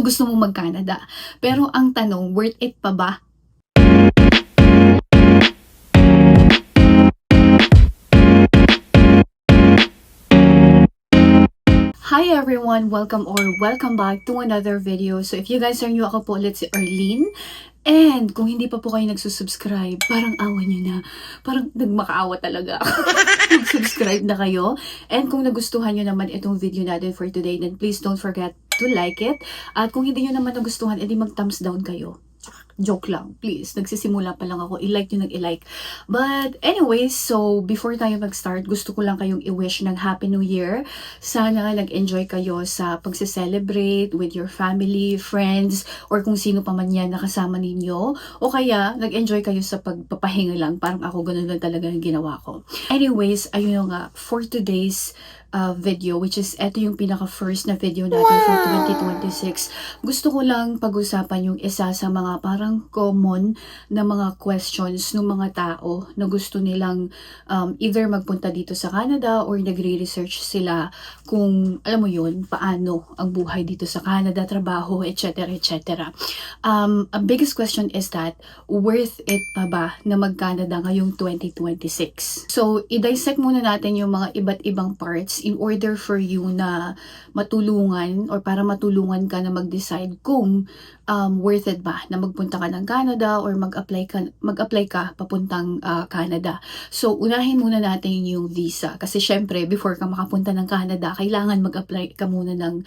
gusto mo mag-Canada. Pero ang tanong, worth it pa ba? Hi everyone! Welcome back to another video. So if you guys are new, ako po ulit si Arlene. And kung hindi pa po kayo nagsusubscribe, parang awa nyo na. Parang nagmakaawa talaga ako. Mag-subscribe na kayo. And kung nagustuhan nyo naman itong video natin for today, then please don't forget to like it. At kung hindi nyo naman nagustuhan, edi mag-thumbs down kayo. Joke lang, please. Nagsisimula pa lang ako. I-like nyo nag-i-like. But anyways, so before tayo mag-start, gusto ko lang kayong i-wish ng Happy New Year. Sana nag-enjoy kayo sa pagse-celebrate with your family, friends, or kung sino pa man yan nakasama ninyo. O kaya, nag-enjoy kayo sa pagpapahinga lang. Parang ako, ganun lang talaga yung ginawa ko. Anyways, ayun nga, for today's video, which is eto yung pinaka-first na video natin for 2026. Gusto ko lang pag-usapan yung isa sa mga parang common na mga questions ng mga tao na gusto nilang either magpunta dito sa Canada or nagre-research sila kung, alam mo yun, paano ang buhay dito sa Canada, trabaho, etc. etc. Ang biggest question is that, worth it pa ba na mag-Canada ngayong 2026? So, i-dissect muna natin yung mga iba't ibang parts in order for you na matulungan or para matulungan ka na mag-decide kung worth it ba na magpunta ka ng Canada or mag-apply ka papuntang Canada. So, unahin muna natin yung visa. Kasi syempre, before ka makapunta ng Canada, kailangan mag-apply ka muna ng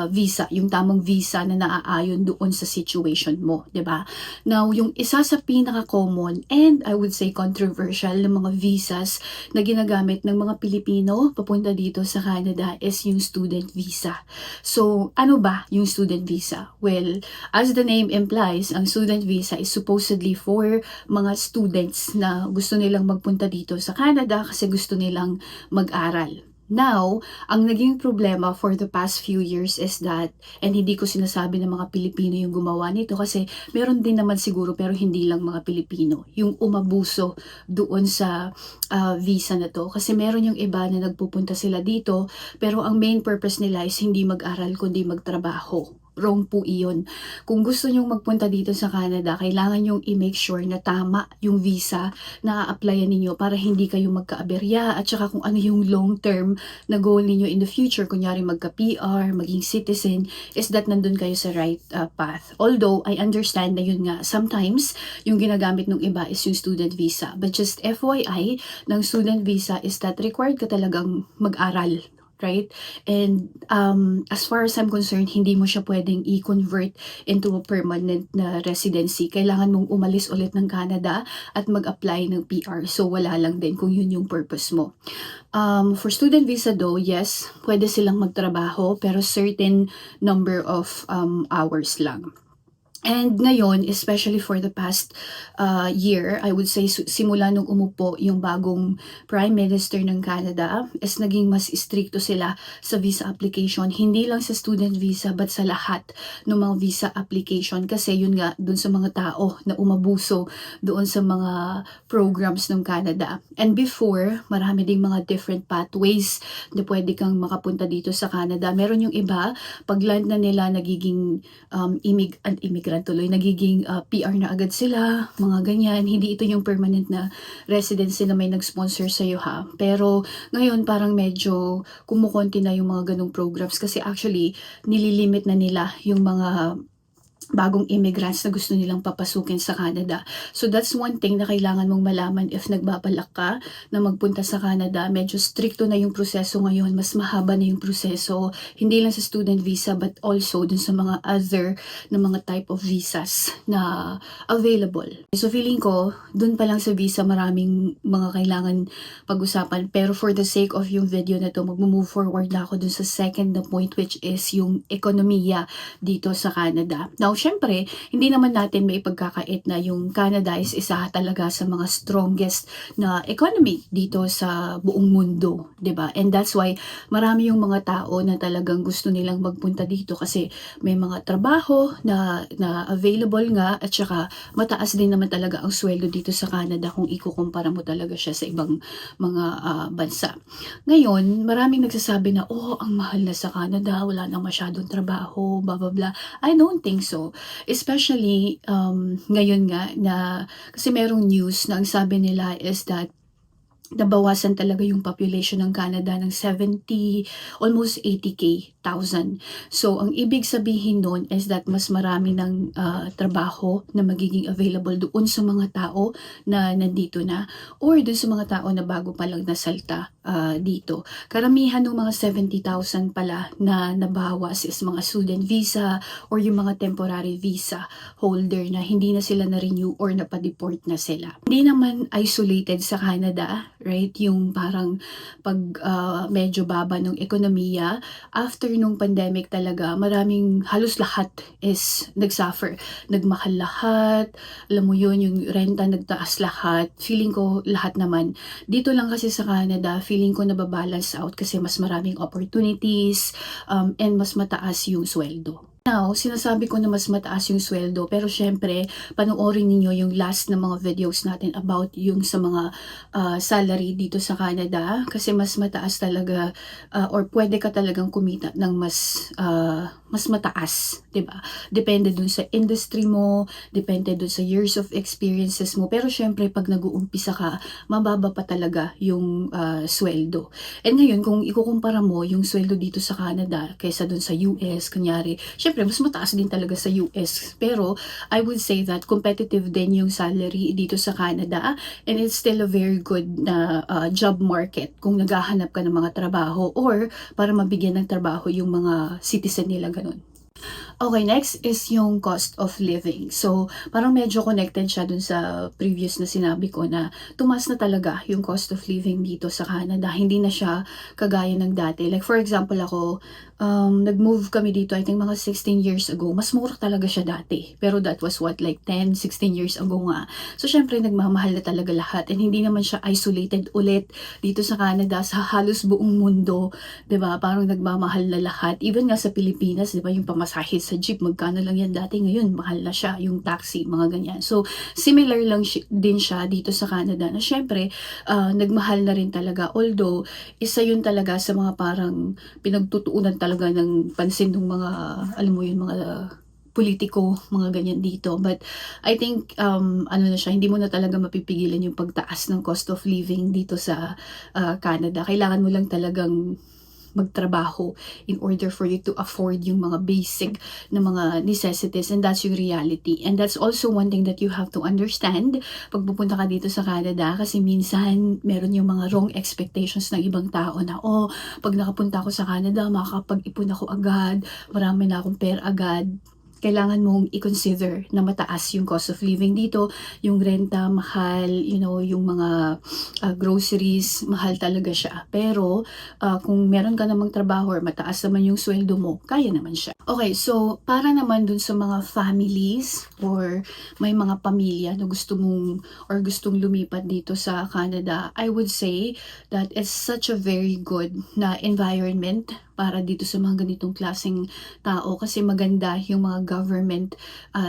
visa. Yung tamang visa na naaayon doon sa situation mo, 'di ba? Now, yung isa sa pinaka-common and I would say controversial ng mga visas na ginagamit ng mga Pilipino papunta dito sa Canada is yung student visa. So, ano ba yung student visa? Well, as the name implies, ang student visa is supposedly for mga students na gusto nilang magpunta dito sa Canada kasi gusto nilang mag-aral. Now, ang naging problema for the past few years is that, and hindi ko sinasabi na mga Pilipino yung gumawa nito kasi meron din naman siguro pero hindi lang mga Pilipino, yung umabuso doon sa visa na to. Kasi meron yung iba na nagpupunta sila dito pero ang main purpose nila is hindi mag-aral kundi magtrabaho. Wrong po iyon. Kung gusto nyong magpunta dito sa Canada, kailangan nyong i-make sure na tama yung visa na a-applyan ninyo para hindi kayo magka-aberya at saka kung ano yung long-term na goal ninyo in the future, kunyari magka-PR, maging citizen, is that nandun kayo sa right path. Although, I understand na yun nga, sometimes yung ginagamit ng iba is yung student visa. But just FYI, ng student visa is that required ka talagang mag-aral. Right? And as far as I'm concerned, hindi mo siya pwedeng i-convert into a permanent na residency. Kailangan mong umalis ulit ng Canada at mag-apply ng PR. So, wala lang din kung yun yung purpose mo. For student visa though, yes, pwede silang magtrabaho pero certain number of hours lang. And ngayon, especially for the past year, I would say simula nung umupo yung bagong Prime Minister ng Canada, is naging mas stricto sila sa visa application. Hindi lang sa student visa but sa lahat ng mga visa application. Kasi yun nga, dun sa mga tao na umabuso doon sa mga programs ng Canada. And before, marami ding mga different pathways na pwede kang makapunta dito sa Canada. Meron yung iba, pag land na nila, nagiging immigrant tuloy, nagiging PR na agad sila, mga ganyan. Hindi ito yung permanent na residency na may nag-sponsor sa'yo ha. Pero ngayon parang medyo kumukonti na yung mga ganong programs kasi actually nililimit na nila yung mga bagong immigrants na gusto nilang papasukin sa Canada. So that's one thing na kailangan mong malaman if nagbabalak ka na magpunta sa Canada. Medyo stricto na yung proseso ngayon, mas mahaba na yung proseso, hindi lang sa student visa but also dun sa mga other na mga type of visas na available. So feeling ko, dun pa lang sa visa maraming mga kailangan pag-usapan, pero for the sake of yung video na to, mag-move forward na ako dun sa second na point, which is yung ekonomiya dito sa Canada. Now, syempre, hindi naman natin may pagkakait na yung Canada is isa talaga sa mga strongest na economy dito sa buong mundo, 'di ba? And that's why marami yung mga tao na talagang gusto nilang magpunta dito kasi may mga trabaho na available nga at saka mataas din naman talaga ang sweldo dito sa Canada kung ikukumpara mo talaga siya sa ibang mga bansa. Ngayon, maraming nagsasabi na, oh, ang mahal na sa Canada, wala nang masyadong trabaho, blah, blah, blah. I don't think so. Especially, ngayon nga, na, kasi merong news na ang sabi nila is that nabawasan talaga yung population ng Canada ng 70, almost 80K thousand. So, ang ibig sabihin nun is that mas marami ng trabaho na magiging available doon sa mga tao na nandito na or doon sa mga tao na bago pa lang nasalta dito. Karamihan ng mga 70,000 pala na nabawas is mga student visa or yung mga temporary visa holder na hindi na sila na-renew or napadeport na sila. Hindi naman isolated sa Canada, right? Yung parang pag medyo baba ng ekonomiya, after nung pandemic talaga, maraming halos lahat is nagsuffer. Nagmahal lahat, alam mo yun, yung renta nagtaas lahat. Feeling ko lahat naman. Dito lang kasi sa Canada, feeling ko nababalance out kasi mas maraming opportunities and mas mataas yung sweldo. Now, sinasabi ko na mas mataas yung sweldo, pero syempre, panoorin niyo yung last na mga videos natin about yung sa mga salary dito sa Canada kasi mas mataas talaga or pwede ka talagang kumita ng mas mataas, 'di ba? Depende dun sa industry mo, depende dun sa years of experiences mo, pero syempre pag nag-uumpisa ka, mababa pa talaga yung sweldo. And ngayon, kung ikukumpara mo yung sweldo dito sa Canada kaysa dun sa US, kunyari, syempre mas mataas din talaga sa US. Pero I would say that competitive din yung salary dito sa Canada and it's still a very good na job market kung naghahanap ka ng mga trabaho or para mabigyan ng trabaho yung mga citizen nila, ganun. Okay, next is yung cost of living. So, parang medyo connected siya dun sa previous na sinabi ko na tumaas na talaga yung cost of living dito sa Canada. Hindi na siya kagaya ng dati. Like for example ako, nag-move kami dito I think mga 16 years ago. Mas mura talaga siya dati. Pero that was what, like 10, 16 years ago nga. So, syempre nagmamahal na talaga lahat. And hindi naman siya isolated ulit dito sa Canada sa halos buong mundo. 'Di ba? Parang nagmamahal na lahat. Even nga sa Pilipinas, 'di ba, yung pamasahe sa jeep, magkano lang yan dati, ngayon mahal na siya, yung taxi, mga ganyan. So, similar lang din siya dito sa Canada na syempre, nagmahal na rin talaga. Although, isa yun talaga sa mga parang pinagtutuunan talaga ng pansin ng mga, alam mo yun, mga politiko, mga ganyan dito. But I think, ano na siya, hindi mo na talaga mapipigilan yung pagtaas ng cost of living dito sa Canada. Kailangan mo lang talagang magtrabaho in order for you to afford yung mga basic na mga necessities, and that's yung reality. And that's also one thing that you have to understand pag pupunta ka dito sa Canada kasi minsan meron yung mga wrong expectations ng ibang tao na, oh, pag nakapunta ako sa Canada, makakapag-ipon ako agad, marami na akong pera agad. Kailangan mong i-consider na mataas yung cost of living dito, yung renta mahal, you know, yung mga groceries, mahal talaga siya. Pero kung meron ka namang trabaho or mataas naman yung sweldo mo, kaya naman siya. Okay, so para naman dun sa mga families or may mga pamilya na gusto mong or gustong lumipat dito sa Canada, I would say that it's such a very good na environment para dito sa mga ganitong klaseng tao kasi maganda yung mga government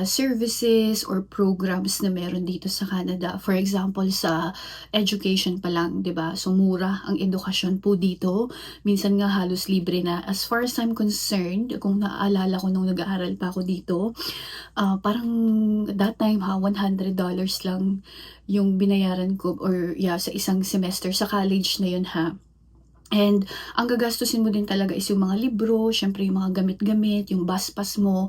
services or programs na meron dito sa Canada. For example, sa education pa lang, 'di ba? So mura ang edukasyon po dito. Minsan nga halos libre na. As far as I'm concerned, kung naaalala ko nung nag-aaral pa ako dito, parang that time $100 lang yung binayaran ko or sa isang semester sa college na yun ha. And ang gagastusin mo din talaga is yung mga libro, syempre yung mga gamit-gamit, yung bus pass mo,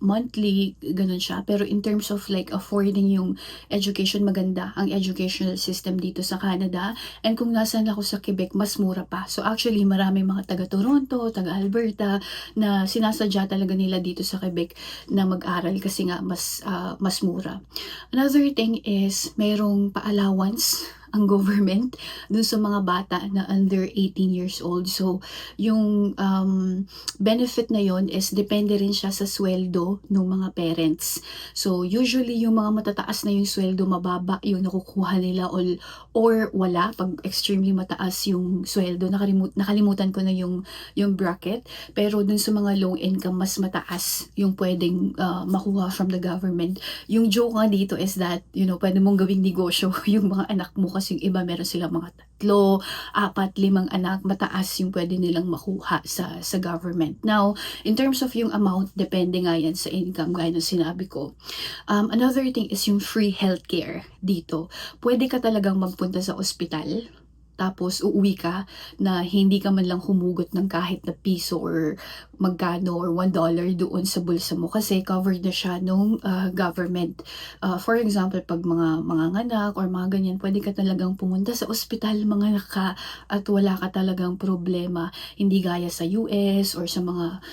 monthly, ganun siya. Pero in terms of like affording yung education, maganda ang educational system dito sa Canada. And kung nasaan ako sa Quebec, mas mura pa. So actually, maraming mga taga-Toronto, taga-Alberta na sinasadya talaga nila dito sa Quebec na mag-aral kasi nga mas mura. Another thing is, mayroong pa-allowance ang government dun sa mga bata na under 18 years old. So, yung benefit na yon is depende rin siya sa sweldo ng mga parents. So, usually yung mga matataas na yung sweldo, mababa yung nakukuha nila or wala pag extremely mataas yung sweldo. Nakalimutan ko na yung bracket. Pero dun sa mga low income, mas mataas yung pwedeng makuha from the government. Yung joke nga dito is that, pwede mong gawing negosyo yung mga anak mo kasi yung iba meron silang mga 3, 4, 5 anak, mataas yung pwede nilang makuha sa government. Now, in terms of yung amount, depende nga yan sa income, gaya ng sinabi ko. Another thing is yung free healthcare dito. Pwede ka talagang magpunta sa ospital, tapos uuwi ka na hindi ka man lang humugot ng kahit na piso or magkano or $1 doon sa bulsa mo kasi covered na siya nung government. For example, pag mga anak or mga ganyan, pwede ka talagang pumunta sa ospital, mga ka, at wala ka talagang problema. Hindi gaya sa US or sa mga,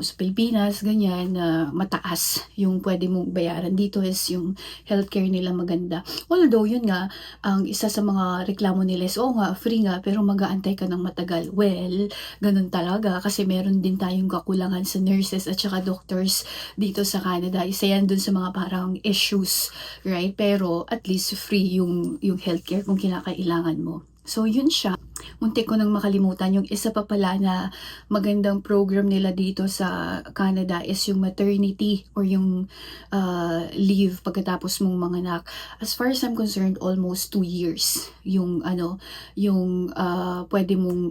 sa Pilipinas, ganyan, na mataas yung pwede mong bayaran. Dito is yung healthcare nila maganda. Although, yun nga, ang isa sa mga reklamo nila is, free nga, pero mag-aantay ka ng matagal. Well, ganun talaga kasi meron din tayong kakulangan sa nurses at saka doctors dito sa Canada. Isa yan dun sa mga parang issues, right? Pero at least free yung healthcare kung kinakailangan mo. So, yun siya. Muntik ko nang makalimutan. Yung isa pa pala na magandang program nila dito sa Canada is yung maternity or yung leave pagkatapos mong manganak. As far as I'm concerned, almost 2 years yung pwede mong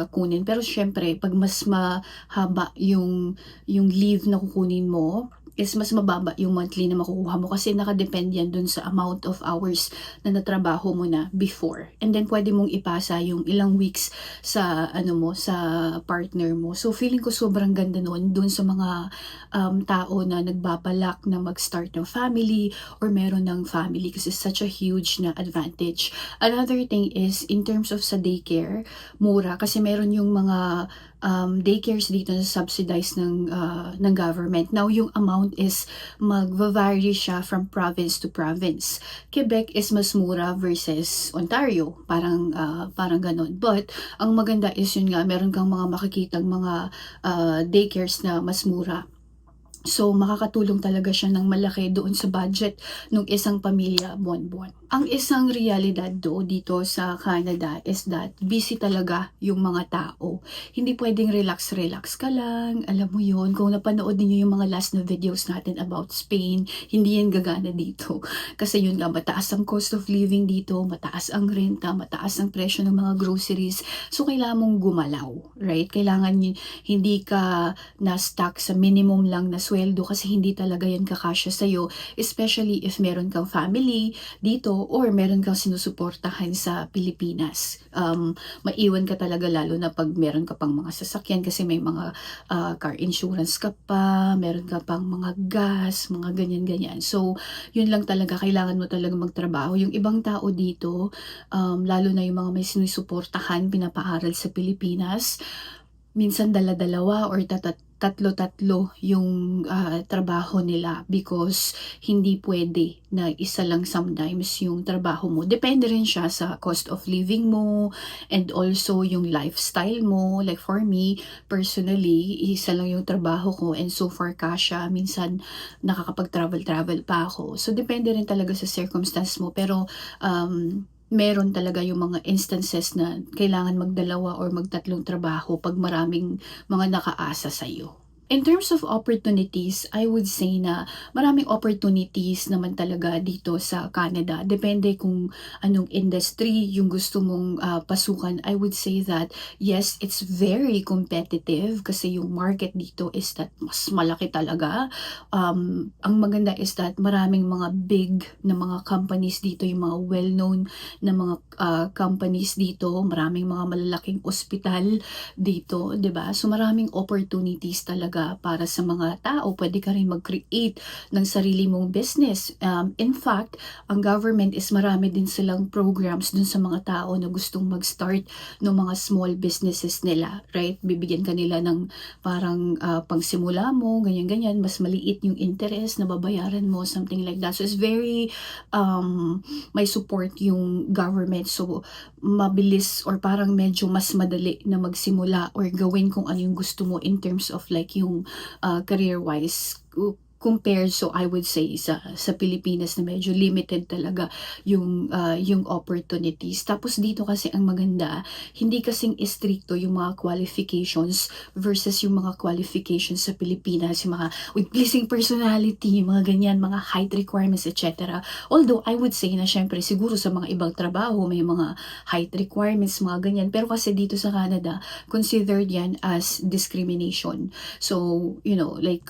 kunin. Pero syempre, pag mas mahaba yung leave na kukunin mo, is mas mababa yung monthly na makukuha mo kasi nakadepend yan dun sa amount of hours na natrabaho mo na before. And then pwede mong ipasa yung ilang weeks sa sa partner mo. So feeling ko sobrang ganda nun dun sa mga tao na nagbabalak na mag-start ng family or meron ng family kasi such a huge na advantage. Another thing is in terms of sa daycare, mura kasi meron yung mga daycares dito na subsidized ng government. Now, yung amount is mag-vary siya from province to province. Quebec is mas mura versus Ontario. Parang ganun. But, ang maganda is yun nga, meron kang mga makikitang mga daycares na mas mura. So, makakatulong talaga siya ng malaki doon sa budget ng isang pamilya buwan-buwan. Ang isang realidad dito sa Canada is that busy talaga yung mga tao. Hindi pwedeng relax-relax ka lang. Alam mo yun, kung napanood niyo yung mga last na videos natin about Spain, hindi yan gagana dito. Kasi yun nga, mataas ang cost of living dito, mataas ang renta, mataas ang presyo ng mga groceries. So, kailangan mong gumalaw, right? Kailangan hindi ka na-stuck sa minimum lang na sweldo kasi hindi talaga yan kakasya sa'yo, especially if meron kang family dito or meron kang sinusuportahan sa Pilipinas. Maiwan ka talaga lalo na pag meron ka pang mga sasakyan kasi may mga car insurance ka pa, meron ka pang mga gas, mga ganyan-ganyan. So, yun lang talaga, kailangan mo talaga magtrabaho. Yung ibang tao dito, lalo na yung mga may sinusuportahan, pinapaaral sa Pilipinas, minsan dala-dalawa or tatlo-tatlo yung trabaho nila because hindi pwede na isa lang sometimes yung trabaho mo. Depende rin siya sa cost of living mo and also yung lifestyle mo. Like for me, personally, isa lang yung trabaho ko and so far kasya, minsan nakakapag-travel pa ako. So, depende rin talaga sa circumstance mo. Pero, meron talaga yung mga instances na kailangan magdalawa or magtatlong trabaho pag maraming mga nakaasa sa'yo. In terms of opportunities, I would say na maraming opportunities naman talaga dito sa Canada. Depende kung anong industry yung gusto mong pasukan. I would say that yes, it's very competitive kasi yung market dito is that mas malaki talaga. Ang maganda is that maraming mga big na mga companies dito, yung mga well-known na mga companies dito, maraming mga malalaking ospital dito, 'di ba? So maraming opportunities talaga talaga para sa mga tao. Pwede ka rin mag-create ng sarili mong business. In fact, ang government is marami din silang programs dun sa mga tao na gustong mag-start ng mga small businesses nila, right? Bibigyan ka nila ng parang pangsimula mo, ganyan-ganyan, mas maliit yung interest na babayaran mo, something like that. So it's very may support yung government. So mabilis or parang medyo mas madali na magsimula or gawin kung ano yung gusto mo in terms of like yung career-wise compared, so I would say sa Pilipinas na medyo limited talaga yung opportunities. Tapos dito kasi ang maganda, hindi kasing istrikto yung mga qualifications versus yung mga qualifications sa Pilipinas, yung mga with pleasing personality, mga ganyan, mga height requirements, etc. Although I would say na syempre siguro sa mga ibang trabaho may mga height requirements, mga ganyan. Pero kasi dito sa Canada, considered yan as discrimination. So, you know, like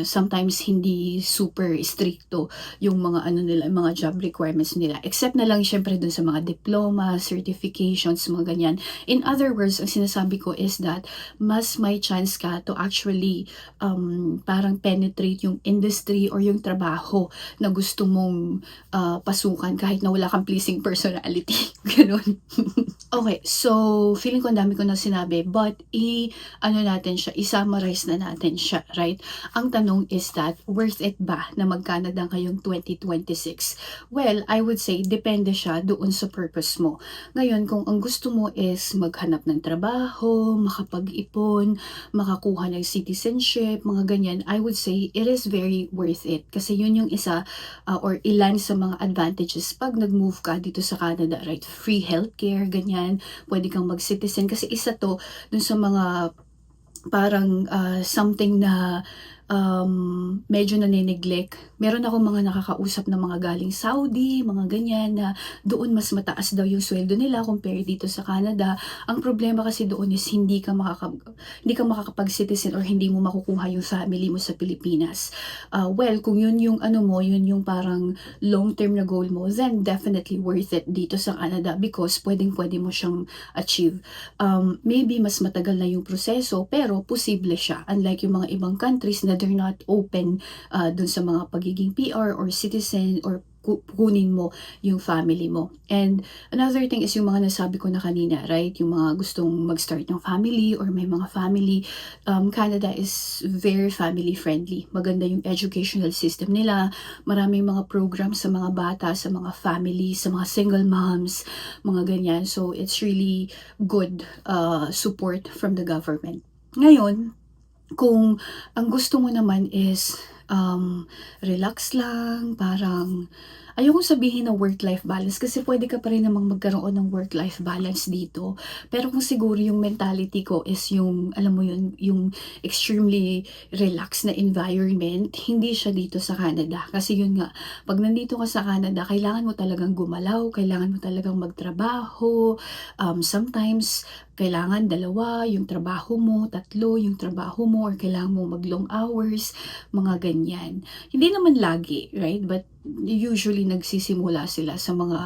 sometimes hindi super stricto yung mga ano nila, mga job requirements nila. Except na lang syempre dun sa mga diploma, certifications, mga ganyan. In other words, ang sinasabi ko is that mas may chance ka to actually parang penetrate yung industry or yung trabaho na gusto mong pasukan kahit na wala kang pleasing personality. Ganun. Okay, so feeling ko ang dami ko na sinabi, but ano natin siya, i-summarize na natin siya, right? Ang tanong is that, worth it ba na mag-Canada ngayong 2026? Well, I would say, depende siya doon sa purpose mo. Ngayon, kung ang gusto mo is maghanap ng trabaho, makapag-ipon, makakuha ng citizenship, mga ganyan, I would say, it is very worth it. Kasi yun yung isa, or ilan sa mga advantages pag nag-move ka dito sa Canada, right? Free healthcare, ganyan, pwede kang mag-citizen. Kasi isa to dun sa mga parang something na medyo nane-neglect. Meron ako mga nakakausap na mga galing Saudi, mga ganyan, na doon mas mataas daw yung sweldo nila compare dito sa Canada. Ang problema kasi doon is hindi ka makakapag-citizen or hindi mo makukuha yung family mo sa Pilipinas. Well, kung yun yung ano mo, yun yung parang long-term na goal mo, then definitely worth it dito sa Canada because pwedeng-pwede mo siyang achieve. Maybe mas matagal na yung proseso, pero posible siya. Unlike yung mga ibang countries na they're not open dun sa mga pagiging PR or citizen or kunin mo yung family mo. And another thing is yung mga nasabi ko na kanina, right? Yung mga gustong mag-start ng family or may mga family. Canada is very family friendly. Maganda yung educational system nila. Maraming mga programs sa mga bata, sa mga family, sa mga single moms, mga ganyan. So it's really good support from the government. Ngayon, kung ang gusto mo naman is relax lang, parang ayokong sabihin na work-life balance kasi pwede ka pa rin namang magkaroon ng work-life balance dito. Pero kung siguro yung mentality ko is yung, alam mo yun, yung extremely relaxed na environment, hindi siya dito sa Canada. Kasi yun nga, pag nandito ka sa Canada, kailangan mo talagang gumalaw, kailangan mo talagang magtrabaho, sometimes kailangan dalawa yung trabaho mo, tatlo yung trabaho mo, or kailangan mo mag-long hours, mga ganyan. Hindi naman lagi, right? But usually nagsisimula sila sa mga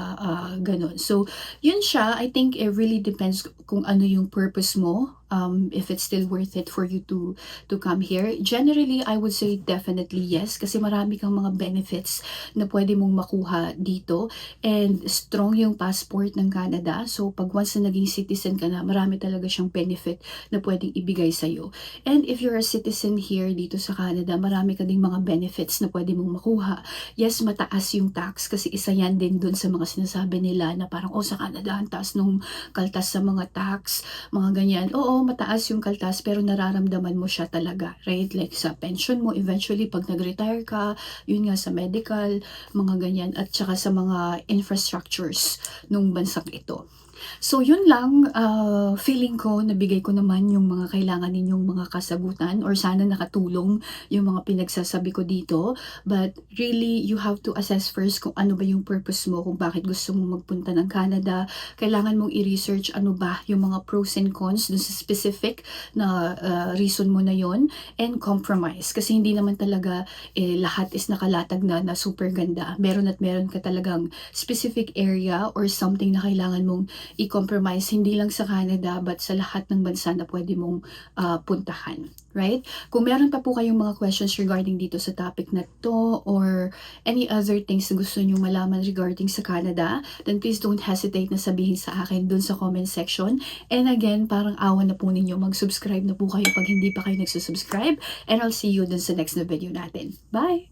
ganun. So, yun siya. I think it really depends kung ano yung purpose mo. If it's still worth it for you to come here. Generally, I would say definitely yes kasi marami kang mga benefits na pwede mong makuha dito and strong yung passport ng Canada. So, pag once na naging citizen ka na, marami talaga siyang benefit na pwedeng ibigay sa'yo. And if you're a citizen here dito sa Canada, marami ka ding mga benefits na pwede mong makuha. Yes, mataas yung tax kasi isa yan din dun sa mga sinasabi nila na parang, sa Canada, ang taas nung kaltas sa mga tax, mga ganyan. Oo, mataas yung kaltas pero nararamdaman mo siya talaga, right? Like sa pension mo, eventually pag nag-retire ka, yun nga sa medical, mga ganyan, at saka sa mga infrastructures nung bansang ito. So, yun lang, feeling ko, nabigay ko naman yung mga kailangan ninyong mga kasagutan or sana nakatulong yung mga pinagsasabi ko dito. But really, you have to assess first kung ano ba yung purpose mo, kung bakit gusto mo magpunta ng Canada. Kailangan mong i-research ano ba yung mga pros and cons dun sa specific na reason mo na yon and compromise. Kasi hindi naman talaga lahat is nakalatag na super ganda. Meron at meron ka talagang specific area or something na kailangan mong i-compromise, hindi lang sa Canada but sa lahat ng bansa na pwede mong puntahan, right? Kung meron pa po kayong mga questions regarding dito sa topic na to or any other things na gusto nyo malaman regarding sa Canada, then please don't hesitate na sabihin sa akin dun sa comment section. And again, parang awa na po ninyo, mag-subscribe na po kayo pag hindi pa kayo nagsusubscribe. And I'll see you dun sa next na video natin. Bye!